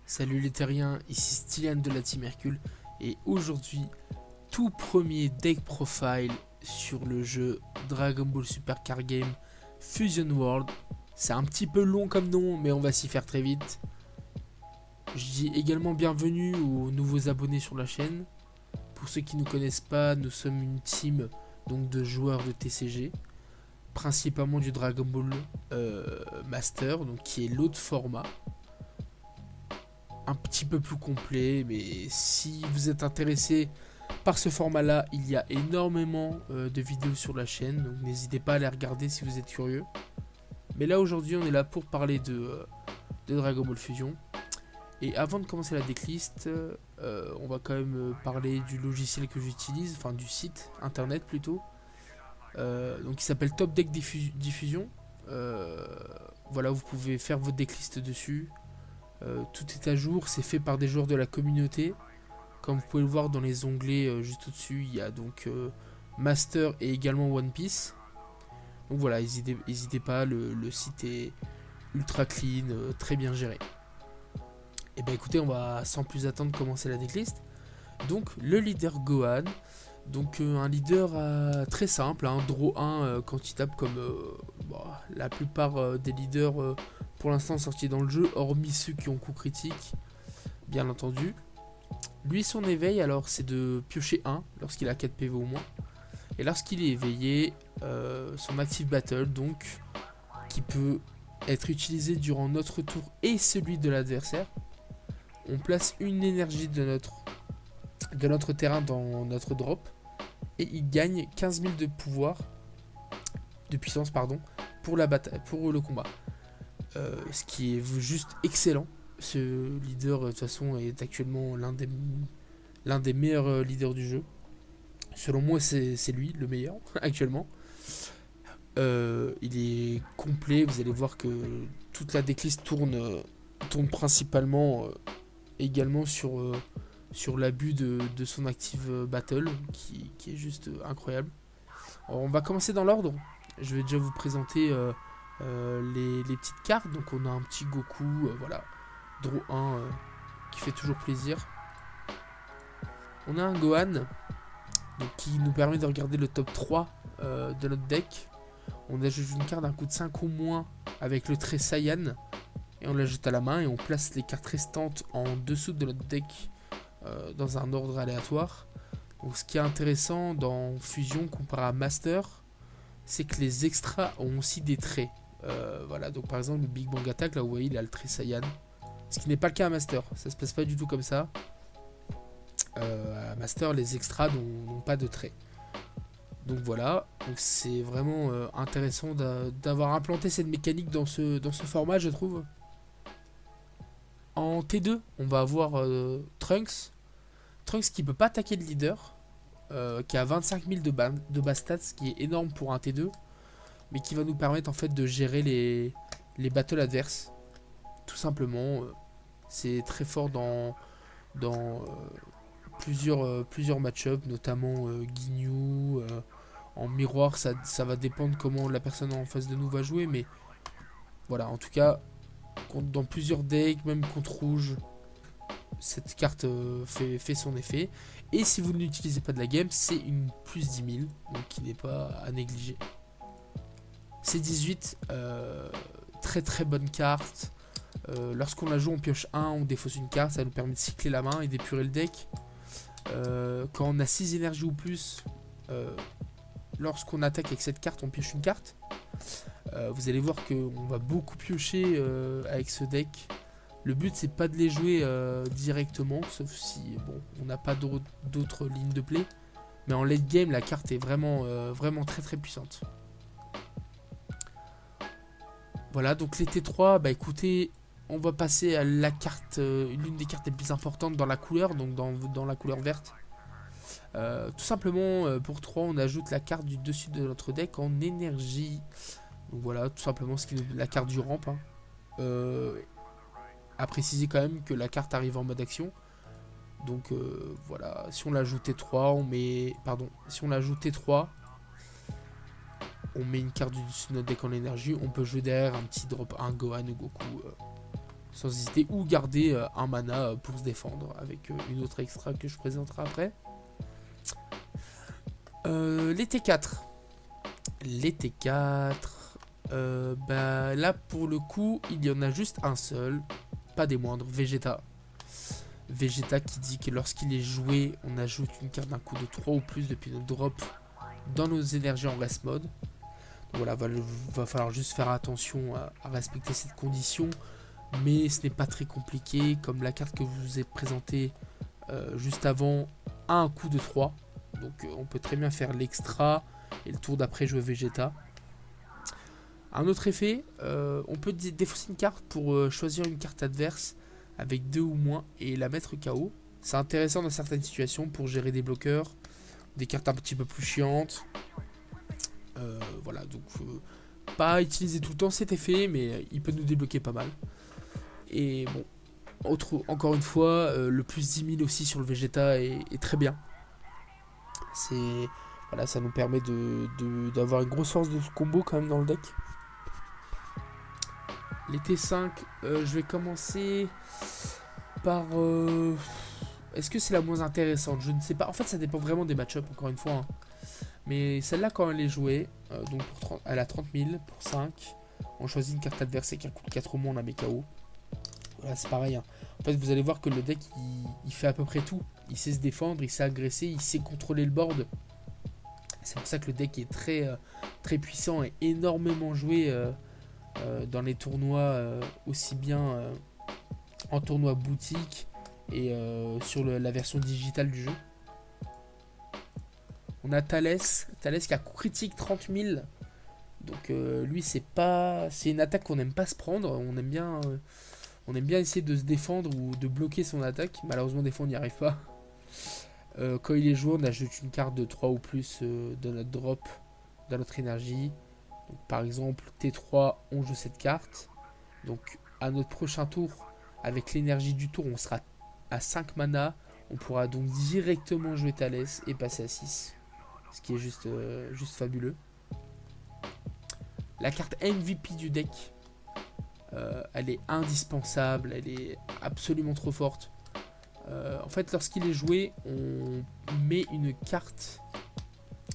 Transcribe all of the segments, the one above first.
Salut les terriens, ici Stylian de la Team Hercule et aujourd'hui, tout premier deck profile sur le jeu Dragon Ball Super Card Game Fusion World. C'est un petit peu long comme nom mais on va s'y faire très vite. Je dis également bienvenue aux nouveaux abonnés sur la chaîne. Pour ceux qui ne nous connaissent pas, nous sommes une team donc de joueurs de TCG, principalement du Dragon Ball Master, donc qui est l'autre format. Un petit peu plus complet, mais si vous êtes intéressé par ce format là, il y a énormément de vidéos sur la chaîne, donc n'hésitez pas à les regarder si vous êtes curieux. Mais là aujourd'hui on est là pour parler de Dragon Ball Fusion. Et avant de commencer la decklist, on va quand même parler du logiciel que j'utilise, enfin du site internet plutôt, donc il s'appelle Top Deck Diffusion. Voilà, vous pouvez faire votre decklist dessus. Tout est à jour, c'est fait par des joueurs de la communauté. Comme vous pouvez le voir dans les onglets juste au-dessus, il y a donc Master et également One Piece. Donc voilà, n'hésitez pas, le site est ultra clean, très bien géré. Et ben écoutez, on va sans plus attendre commencer la decklist. Donc le leader Gohan, donc un leader très simple, hein, draw 1 quand il tape comme la plupart des leaders pour l'instant sortis dans le jeu, hormis ceux qui ont coup critique, bien entendu. Lui, son éveil, alors c'est de piocher 1 lorsqu'il a 4 PV au moins. Et lorsqu'il est éveillé, son active battle, donc qui peut être utilisé durant notre tour et celui de l'adversaire. On place une énergie de notre terrain dans notre drop et il gagne 15 000 de puissance pour la bataille, pour le combat. Ce qui est juste excellent. Ce leader de toute façon est actuellement l'un des meilleurs leaders du jeu. Selon moi c'est lui le meilleur actuellement. Il est complet, vous allez voir que toute la decklist tourne principalement également sur l'abus de son active battle qui est juste incroyable. Alors, on va commencer dans l'ordre. Je vais déjà vous présenter les petites cartes. Donc on a un petit Goku, voilà, draw 1 qui fait toujours plaisir. On a un Gohan donc, qui nous permet de regarder le top 3 de notre deck. On ajoute une carte d'un coût de 5 ou moins avec le trait Saiyan. Et on l'ajoute à la main et on place les cartes restantes en dessous de notre deck dans un ordre aléatoire. Donc ce qui est intéressant dans Fusion comparé à Master, c'est que les extras ont aussi des traits. Voilà, donc par exemple le Big Bang Attack, là vous voyez il a le trait Saiyan. Ce qui n'est pas le cas à Master, ça se passe pas du tout comme ça. À Master les extras n'ont pas de trait. Donc voilà, donc c'est vraiment intéressant d'avoir implanté cette mécanique dans ce format, je trouve. En T2, on va avoir Trunks. Trunks qui peut pas attaquer le leader, qui a 25 000 de base stats, ce qui est énorme pour un T2, mais qui va nous permettre en fait de gérer les battles adverses. Tout simplement, c'est très fort dans plusieurs match-ups, notamment Ginyu. En miroir, ça va dépendre comment la personne en face de nous va jouer, mais voilà, en tout cas, dans plusieurs decks, même contre rouge, cette carte fait son effet. Et si vous n'utilisez pas de la game, c'est une plus 10 000, donc qui n'est pas à négliger. C18, très très bonne carte. Lorsqu'on la joue, on pioche 1, on défausse une carte, ça nous permet de cycler la main et d'épurer le deck. Quand on a 6 énergies ou plus, lorsqu'on attaque avec cette carte, on pioche une carte. Vous allez voir qu'on va beaucoup piocher avec ce deck. Le but c'est pas de les jouer directement, sauf si bon, on n'a pas d'autres lignes de play. Mais en late game, la carte est vraiment très très puissante. Voilà, donc les T3, bah écoutez, on va passer à la carte, l'une des cartes les plus importantes dans la couleur, donc dans la couleur verte. Tout simplement, pour 3, on ajoute la carte du dessus de notre deck en énergie. Donc voilà, tout simplement la carte du ramp. À préciser quand même que la carte arrive en mode action. Donc voilà, si on l'ajoute T3, si on l'ajoute T3, on met une carte du dessus de notre deck en énergie, on peut jouer derrière un petit drop, un Gohan ou Goku sans hésiter, ou garder un mana pour se défendre avec une autre extra que je présenterai après. Les T4. Les T4, bah, là pour le coup, il y en a juste un seul, pas des moindres, Vegeta. Vegeta qui dit que lorsqu'il est joué, on ajoute une carte d'un coup de 3 ou plus depuis notre drop dans nos énergies en rest mode. Donc voilà, va falloir juste faire attention à respecter cette condition, mais ce n'est pas très compliqué, comme la carte que je vous ai présentée juste avant a un coup de 3. Donc on peut très bien faire l'extra et le tour d'après jouer Vegeta. Un autre effet, on peut défausser une carte pour choisir une carte adverse avec 2 ou moins et la mettre KO. C'est intéressant dans certaines situations pour gérer des bloqueurs, des cartes un petit peu plus chiantes. Voilà, donc pas utiliser tout le temps cet effet, mais il peut nous débloquer pas mal. Et bon, encore une fois, le plus 10 000 aussi sur le Vegeta est très bien. Voilà, ça nous permet d'avoir une grosse force de combo quand même dans le deck. Les T5, je vais commencer par... Est-ce que c'est la moins intéressante? Je ne sais pas. En fait, ça dépend vraiment des match-ups, encore une fois. Hein. Mais celle-là, quand elle est jouée, donc elle a 30 000 pour 5. On choisit une carte adverse avec un coup de 4 au moins, on la met KO. Voilà, c'est pareil. Hein. En fait, vous allez voir que le deck, il fait à peu près tout. Il sait se défendre, il sait agresser, il sait contrôler le board. C'est pour ça que le deck est très puissant et énormément joué dans les tournois, aussi bien en tournoi boutique et sur la version digitale du jeu. On a Thalès qui a coup critique 30 000. Donc lui c'est une attaque qu'on n'aime pas se prendre. On aime bien essayer de se défendre ou de bloquer son attaque. Malheureusement des fois on n'y arrive pas. Quand il est joué, on ajoute une carte de 3 ou plus dans notre drop, dans notre énergie. Donc, par exemple, T3, on joue cette carte. Donc, à notre prochain tour, avec l'énergie du tour, on sera à 5 mana. On pourra donc directement jouer Thalès et passer à 6. Ce qui est juste fabuleux. La carte MVP du deck, elle est indispensable. Elle est absolument trop forte. En fait, lorsqu'il est joué, on met une carte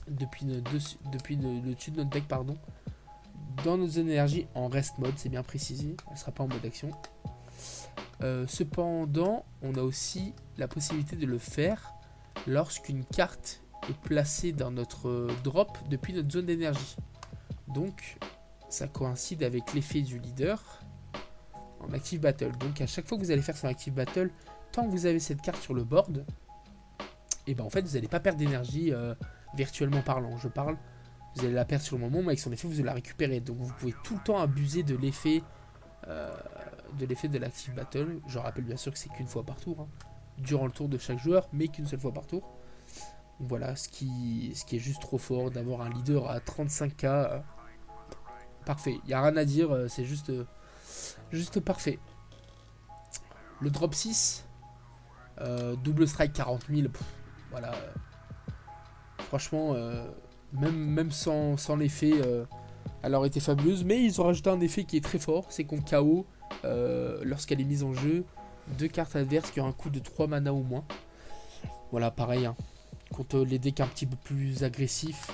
depuis le dessus de notre deck, pardon, dans nos énergies en rest mode, c'est bien précisé, elle ne sera pas en mode action. Cependant, on a aussi la possibilité de le faire lorsqu'une carte est placée dans notre drop depuis notre zone d'énergie. Donc, ça coïncide avec l'effet du leader en active battle. Donc, à chaque fois que vous allez faire son active battle, tant que vous avez cette carte sur le board, et ben en fait vous n'allez pas perdre d'énergie virtuellement parlant. Vous allez la perdre sur le moment, mais avec son effet vous allez la récupérer. Donc vous pouvez tout le temps abuser de l'effet de l'active battle. Je rappelle bien sûr que c'est qu'une fois par tour, hein, durant le tour de chaque joueur, mais qu'une seule fois par tour. Donc voilà, ce qui est juste trop fort d'avoir un leader à 35k. Parfait, il n'y a rien à dire, c'est juste parfait. Le drop 6. Double strike 40 000, voilà. Franchement, même sans l'effet, elle aurait été fabuleuse. Mais ils ont rajouté un effet qui est très fort, c'est qu'on KO lorsqu'elle est mise en jeu 2 cartes adverses qui ont un coût de 3 mana ou moins. Voilà, pareil, hein. Contre les decks un petit peu plus agressifs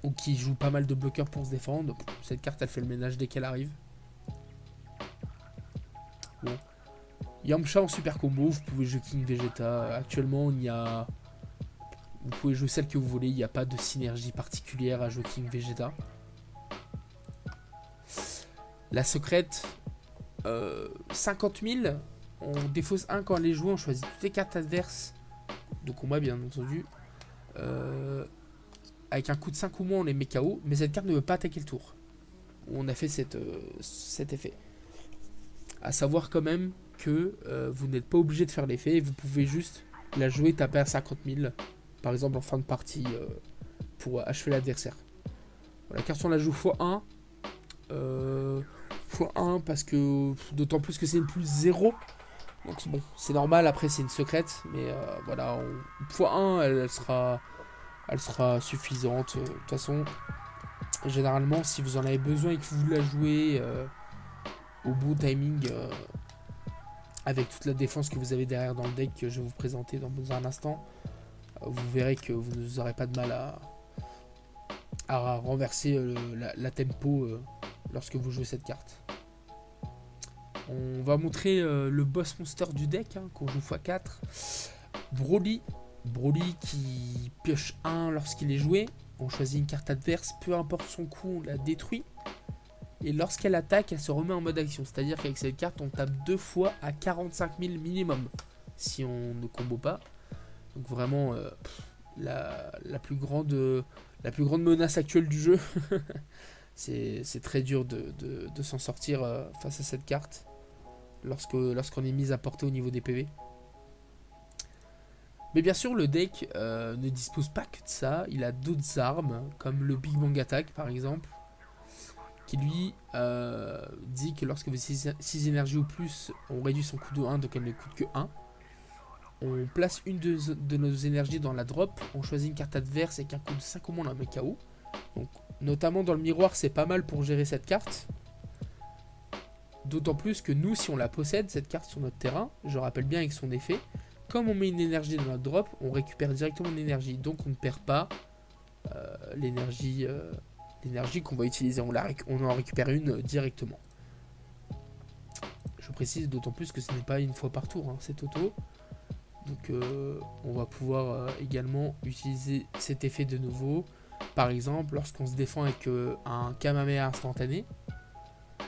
ou qui jouent pas mal de bloqueurs pour se défendre, cette carte elle fait le ménage dès qu'elle arrive. Bon. Yamcha en super combo, vous pouvez jouer King Vegeta. Actuellement, vous pouvez jouer celle que vous voulez, il n'y a pas de synergie particulière à jouer King Vegeta. La secrète, 50 000, on défausse 1 quand elle est jouée, on choisit toutes les cartes adverses de combat, bien entendu. Avec un coup de 5 ou moins, on les met KO, mais cette carte ne veut pas attaquer le tour. On a fait cet effet. À savoir quand même que vous n'êtes pas obligé de faire l'effet, vous pouvez juste la jouer, taper à 50 000, par exemple en fin de partie, pour achever l'adversaire. La carte on la joue x1, x1 parce que, d'autant plus que c'est une plus 0, donc bon, c'est normal, après c'est une secrète, mais voilà, x1 elle sera suffisante, de toute façon, Généralement, si vous en avez besoin et que vous la jouez au bon timing, avec toute la défense que vous avez derrière dans le deck que je vais vous présenter dans un instant, vous verrez que vous n'aurez pas de mal à renverser la tempo lorsque vous jouez cette carte. On va montrer le boss monster du deck, hein, qu'on joue x4. Broly. Broly qui pioche 1 lorsqu'il est joué. On choisit une carte adverse, peu importe son coup, on la détruit. Et lorsqu'elle attaque, elle se remet en mode action. C'est-à-dire qu'avec cette carte, on tape 2 fois à 45 000 minimum. Si on ne combo pas. Donc vraiment, la plus grande menace actuelle du jeu. C'est très dur de s'en sortir face à cette carte. Lorsqu'on est mis à portée au niveau des PV. Mais bien sûr, le deck ne dispose pas que de ça. Il a d'autres armes, comme le Big Bang Attack par exemple, qui lui dit que lorsque vous avez 6 énergies ou plus, on réduit son coût de 1, donc elle ne coûte que 1. On place une de nos énergies dans la drop, on choisit une carte adverse avec un coût de 5 au moins, on la met KO. Donc, notamment dans le miroir, c'est pas mal pour gérer cette carte. D'autant plus que nous, si on la possède, cette carte sur notre terrain, je rappelle bien avec son effet, comme on met une énergie dans notre drop, on récupère directement l'énergie. Donc on ne perd pas l'énergie qu'on va utiliser. On en récupère une directement. Je précise d'autant plus que ce n'est pas une fois par tour, hein, c'est auto. Donc on va pouvoir également utiliser cet effet de nouveau. Par exemple, lorsqu'on se défend avec un Kamehameha instantané,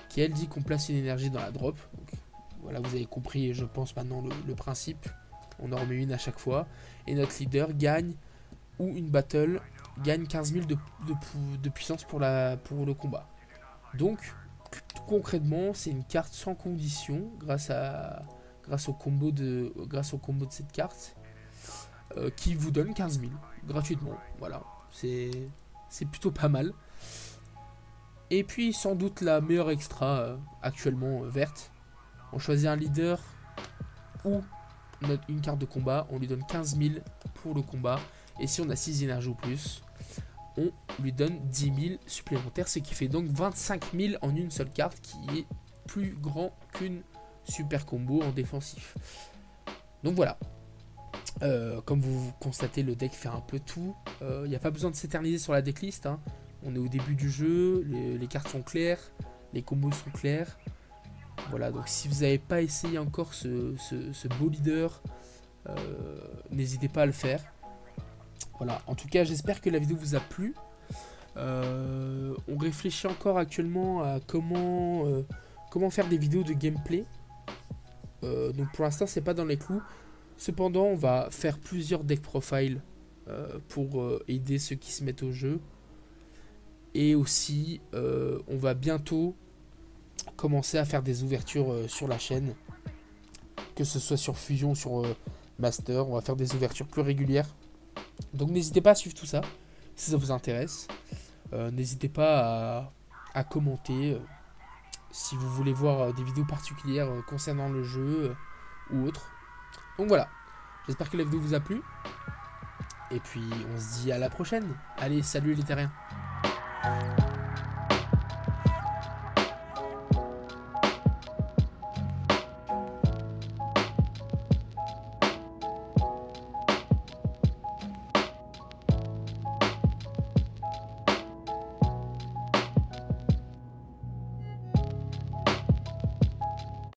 qui elle dit qu'on place une énergie dans la drop. Donc, voilà, vous avez compris, je pense maintenant le principe. On en remet une à chaque fois. Et notre leader gagne, ou une battle, gagne 15 000 de puissance pour le combat. Donc, concrètement, c'est une carte sans condition grâce au combo de cette carte qui vous donne 15 000 gratuitement. Voilà, c'est plutôt pas mal. Et puis, sans doute la meilleure extra actuellement verte. On choisit un leader ou une carte de combat, on lui donne 15 000 pour le combat. Et si on a 6 énergies ou plus, on lui donne 10 000 supplémentaires. Ce qui fait donc 25 000 en une seule carte, qui est plus grand qu'une super combo en défensif. Donc voilà. Comme vous constatez, le deck fait un peu tout. Il n'y a pas besoin de s'éterniser sur la decklist, hein. On est au début du jeu, les cartes sont claires, les combos sont clairs. Voilà, donc si vous n'avez pas essayé encore ce beau leader, n'hésitez pas à le faire. Voilà, en tout cas j'espère que la vidéo vous a plu. On réfléchit encore actuellement à comment faire des vidéos de gameplay. Donc pour l'instant c'est pas dans les clous. Cependant on va faire plusieurs deck profile pour aider ceux qui se mettent au jeu. Et aussi on va bientôt commencer à faire des ouvertures sur la chaîne, que ce soit sur Fusion, sur Master. On va faire des ouvertures plus régulières, donc n'hésitez pas à suivre tout ça si ça vous intéresse. N'hésitez pas à commenter si vous voulez voir des vidéos particulières concernant le jeu ou autre. Donc voilà, j'espère que la vidéo vous a plu, et puis on se dit à la prochaine. Allez, salut les terriens.